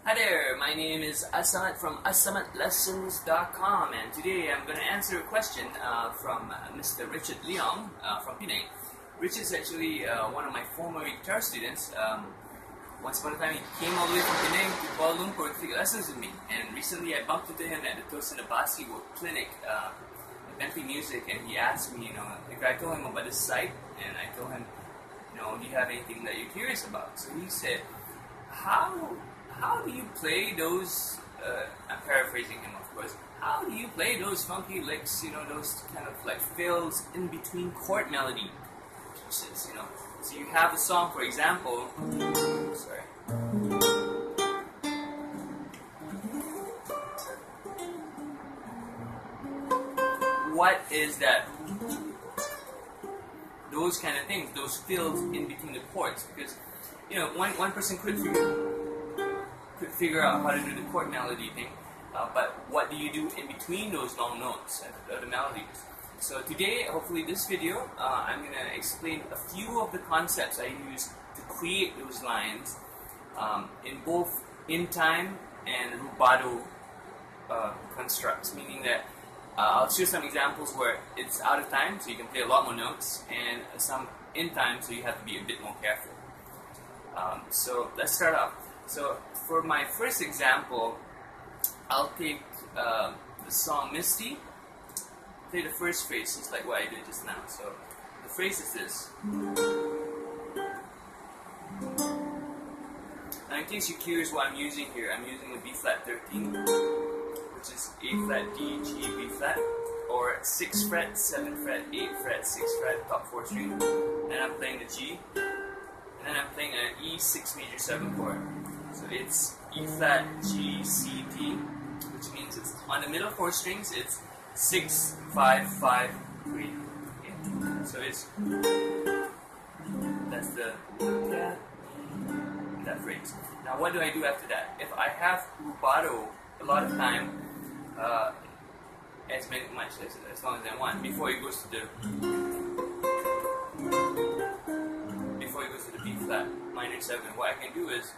Hi there, my name is Asamat from asamatlessons.com, and today I'm going to answer a question from Mr. Richard Leong from Penang. Rich is actually one of my former guitar students. Once upon a time he came all the way from Penang to Kuala Lumpur to take lessons with me, and recently I bumped into him at the Tosin Abasi clinic at Bentley Music, and he asked me, I told him about this site, and I told him, do you have anything that you're curious about? So he said, how do you play those, I'm paraphrasing him of course, how do you play those funky licks, those kind of like fills in between chord melody pieces, So you have a song, for example, sorry. What is that? Those kind of things, those fills in between the chords, because, one person could figure out how to do the chord melody thing, but what do you do in between those long notes, the melodies? So today, hopefully this video, I'm going to explain a few of the concepts I use to create those lines in both in-time and rubato constructs, meaning that I'll show some examples where it's out of time, so you can play a lot more notes, and some in time, so you have to be a bit more careful. So let's start off. So for my first example, I'll take the song Misty, play the first phrase, just like what I did just now. So the phrase is this. Now in case you're curious what I'm using here, I'm using a B flat 13, which is A flat, D, G, B flat, or 6 fret, 7 fret, 8 fret, 6 fret, top 4 string, and I'm playing the G, and then I'm playing an E6 major 7 chord. So it's E flat, G, C, D, which means it's on the middle 4 strings, it's 6, 5, 5, 3. Okay? So it's, that's that phrase. Now what do I do after that? If I have rubato, a lot of time, as long as I want, before it goes to the B flat minor 7, what I can do is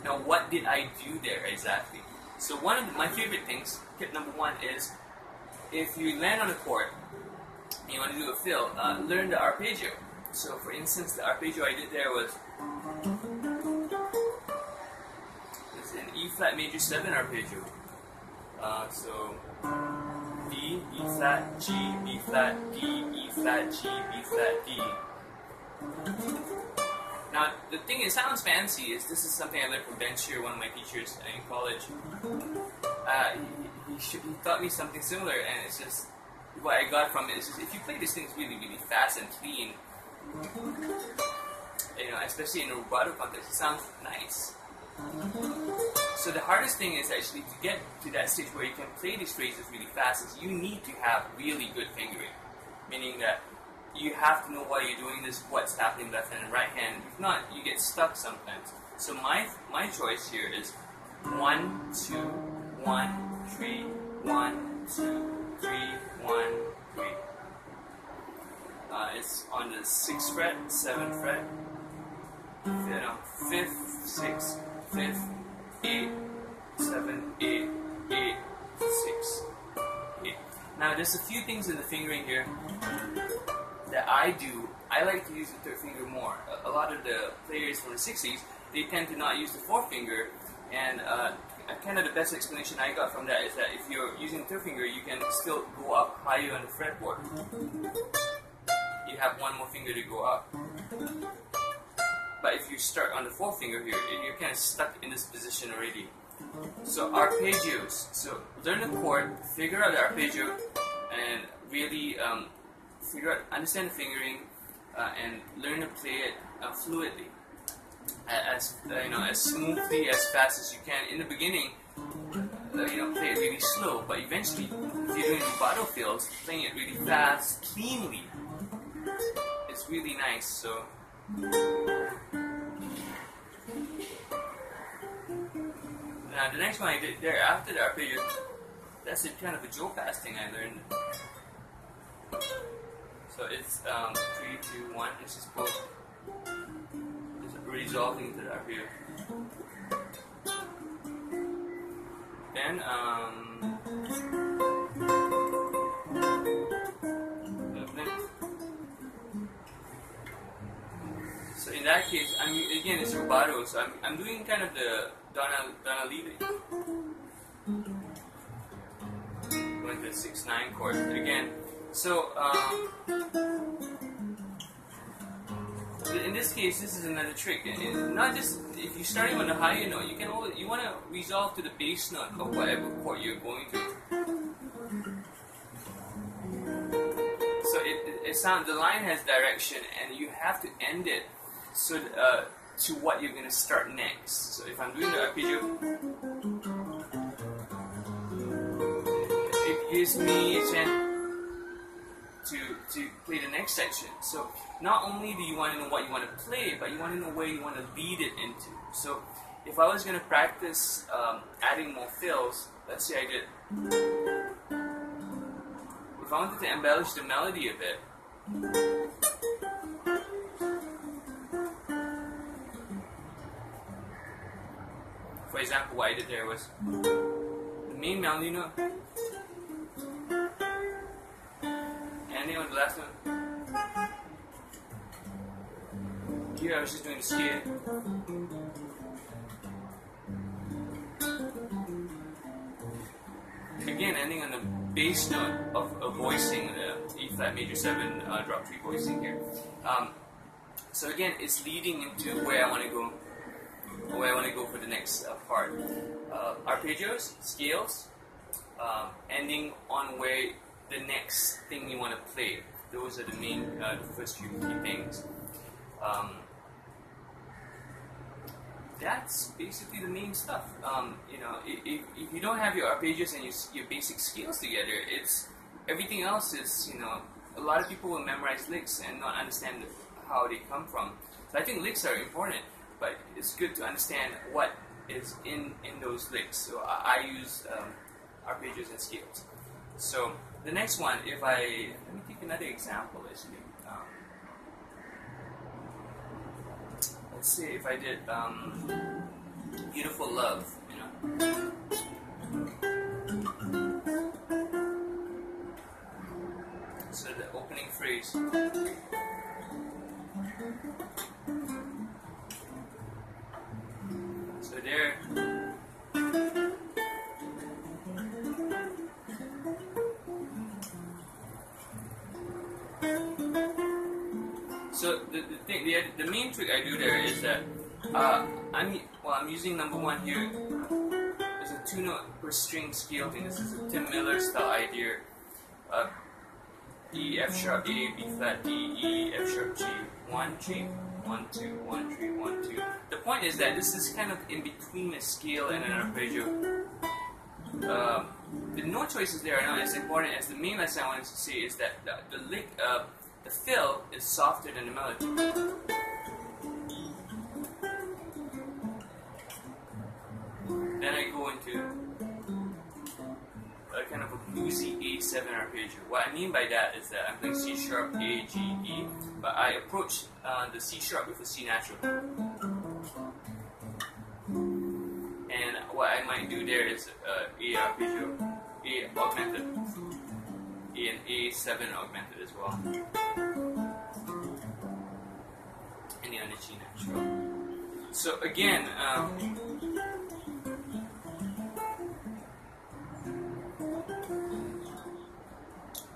now what did I do there exactly? So one of my favorite things, tip number 1 is, if you land on a chord and you want to do a fill, learn the arpeggio. So for instance, the arpeggio I did there was an E flat major 7 arpeggio. So D, E flat, G, B flat, D, E flat, G, B flat, D. Now the thing it sounds fancy is this is something I learned from Ben Shear, one of my teachers in college. He taught me something similar, and it's just what I got from it is just, if you play these things really, really fast and clean, especially in a rubato context, it sounds nice. So the hardest thing is actually to get to that stage where you can play these phrases really fast is you need to have really good fingering, meaning that you have to know while you're doing this what's happening left hand and right hand. If not, you get stuck sometimes. So my choice here is 1, 2, 1, 3, 1, 2, 3, 1, 3. It's on the 6th fret, 7th fret, 5th, 6th, 5th, 8, 7, 8, 8, 6, 8. Now there's a few things in the fingering here that I do. I like to use the 3rd finger more. A lot of the players from the 60s, they tend to not use the 4th finger, and kind of the best explanation I got from that is that if you're using the 3rd finger, you can still go up higher on the fretboard. You have one more finger to go up. But if you start on the 4th finger here, you're kind of stuck in this position already. So arpeggios. So learn the chord, figure out the arpeggio, and really understand the fingering, and learn to play it fluidly, as smoothly, as fast as you can. In the beginning, play it really slow, but eventually, if you're doing rubato fills, playing it really fast, cleanly, it's really nice. So now the next one I did there after the arpeggio, that's a kind of a Joe Pass thing I learned So it's 3, 2, 1. It's just both. Just resolving to the arpeggio. Then so in that case, again it's rubato. So I'm doing kind of the Donna leading. Going to the 6/9 chord again. So in this case, this is another trick. Not just if you're starting on the higher note, you want to resolve to the bass note of whatever chord you're going to. So the line has direction, and you have to end it so to what you're going to start next. So if I'm doing the arpeggio, it gives me a chance to play the next section. So not only do you want to know what you want to play, but you want to know where you want to lead it into. So if I was going to practice adding more fills, let's say I did, if I wanted to embellish the melody a bit, for example, what I did there was the main melody note, and then on the last one, here I was just doing the scale. Again, ending on the bass note of voicing, the E flat major 7 drop 3 voicing here. So again, it's leading into where I want to go, for the next part. Arpeggios, scales, ending on where the next thing you want to play. Those are the main, the first few key things. That's basically the main stuff. You know, if you don't have your arpeggios and your basic scales together, everything else is, you know, a lot of people will memorize licks and not understand how they come from. So I think licks are important, but it's good to understand what is in those licks. So I use arpeggios and scales. So the next one, let me take another example actually. Let's see if I did Beautiful Love, you know. So the opening phrase. So there. So the main trick I do there is that I'm using number 1 here. There's a 2-note per string scale thing. This is a Tim Miller style idea. E, F sharp, A, B flat, D, E, F sharp, G, 1, 3, 1, 2, 1, 3, 1, 2. The point is that this is kind of in between a scale and an arpeggio. The note choices there are not as important as the main lesson I wanted to say is that the lick. The fill is softer than the melody. Then I go into a kind of a bluesy A7 arpeggio. What I mean by that is that I'm playing C sharp, A, G, E, but I approach the C sharp with a C natural. And what I might do there is A arpeggio, A augmented. A and A7 augmented as well. And the other G natural. So again,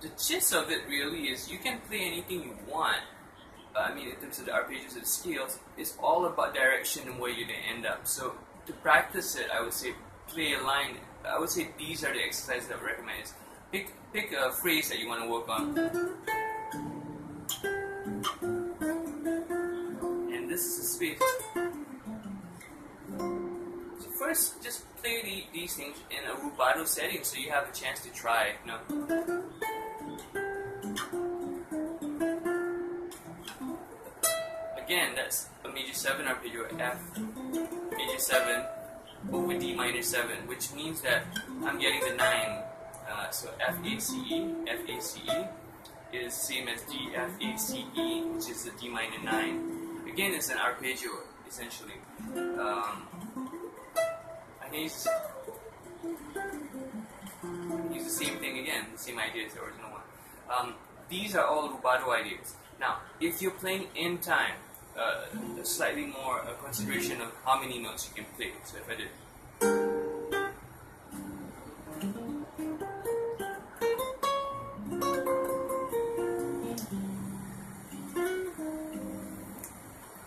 the gist of it really is you can play anything you want. I mean, in terms of the arpeggios and scales, it's all about direction and where you're going to end up. So to practice it, I would say play a line. I would say these are the exercises that I would recommend. Pick a phrase that you want to work on. And this is a space. So first, just play these things in a rubato setting so you have a chance to try. You know? Again, that's a major 7 arpeggio, F, major 7, over D minor 7, which means that I'm getting the 9. So F, A, C, E, F, A, C, E, is same as D, F, A, C, E, which is the D minor 9. Again, it's an arpeggio, essentially. I can use the same thing again, the same idea as the original one. These are all rubato ideas. Now, if you're playing in time, slightly more consideration of how many notes you can play. So if I did.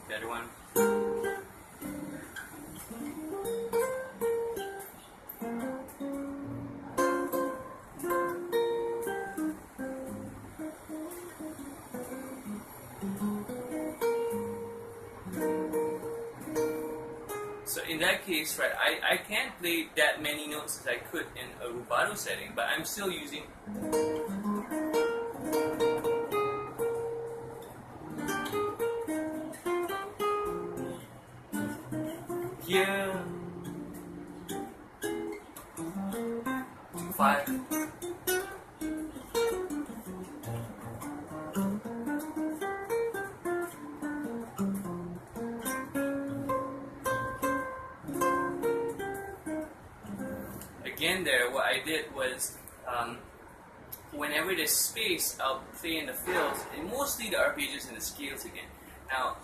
The other one. So in that case, right, I can't play that many notes as I could in a rubato setting, but I'm still using here 5. Again there, what I did was, whenever there's space, I'll play in the fills, and mostly the arpeggios and the scales again. Now,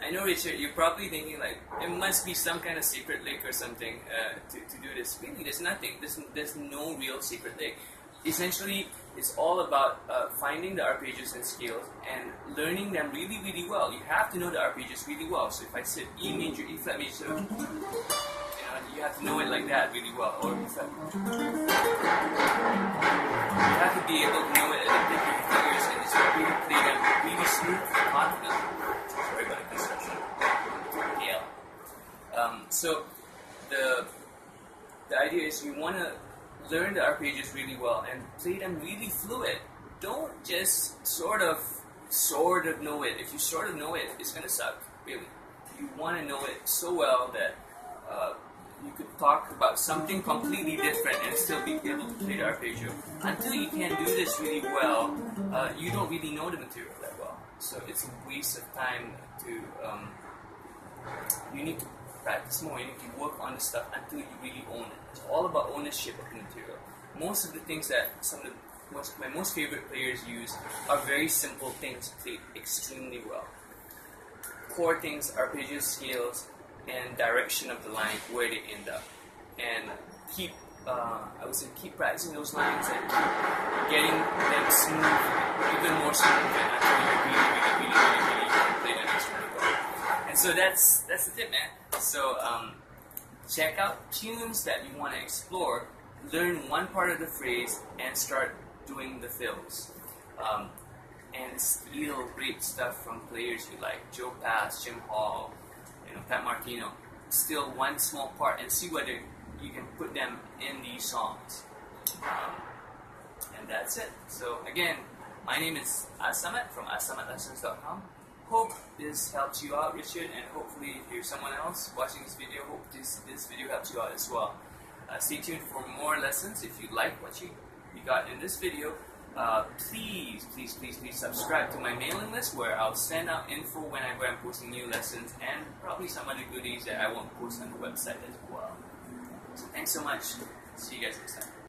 I know, Richard, you're probably thinking like, it must be some kind of secret lick or something to do this. Really, there's nothing. There's no real secret lick. Essentially, it's all about finding the arpeggios and scales and learning them really, really well. You have to know the arpeggios really well. So if I said E major, E flat major, you have to know it like that really well, or you have to be able to know it at the tip of your fingers and just really play them really smooth and confident. Sorry about the construction. Yeah. So the idea is you want to learn the arpeggios really well and play them really fluid. Don't just sort of know it. If you sort of know it, it's gonna suck. Really, you want to know it so well that you could talk about something completely different and still be able to play the arpeggio. Until you can do this really well, you don't really know the material that well. So it's a waste of time to, you need to practice more, you need to work on the stuff until you really own it. It's all about ownership of the material. Most of the things that my most favorite players use are very simple things played extremely well. Chord things, arpeggio scales, and direction of the line, where they end up, and keep I would say keep practicing those lines and keep getting them smooth, even more smooth until you really can play them extremely well. And so that's the tip, man. So check out tunes that you want to explore, learn one part of the phrase, and start doing the fills. And steal great stuff from players you like, Joe Pass, Jim Hall, Pat Martino. Steal one small part and see whether you can put them in these songs. And that's it. So again, my name is Asamat from asamatLessons.com. Hope this helps you out, Richard, and hopefully if you're someone else watching this video, hope this video helps you out as well. Stay tuned for more lessons. If you like what you got in this video, please subscribe to my mailing list, where I'll send out info whenever I'm posting new lessons, and probably some other goodies that I won't post on the website as well. So thanks so much. See you guys next time.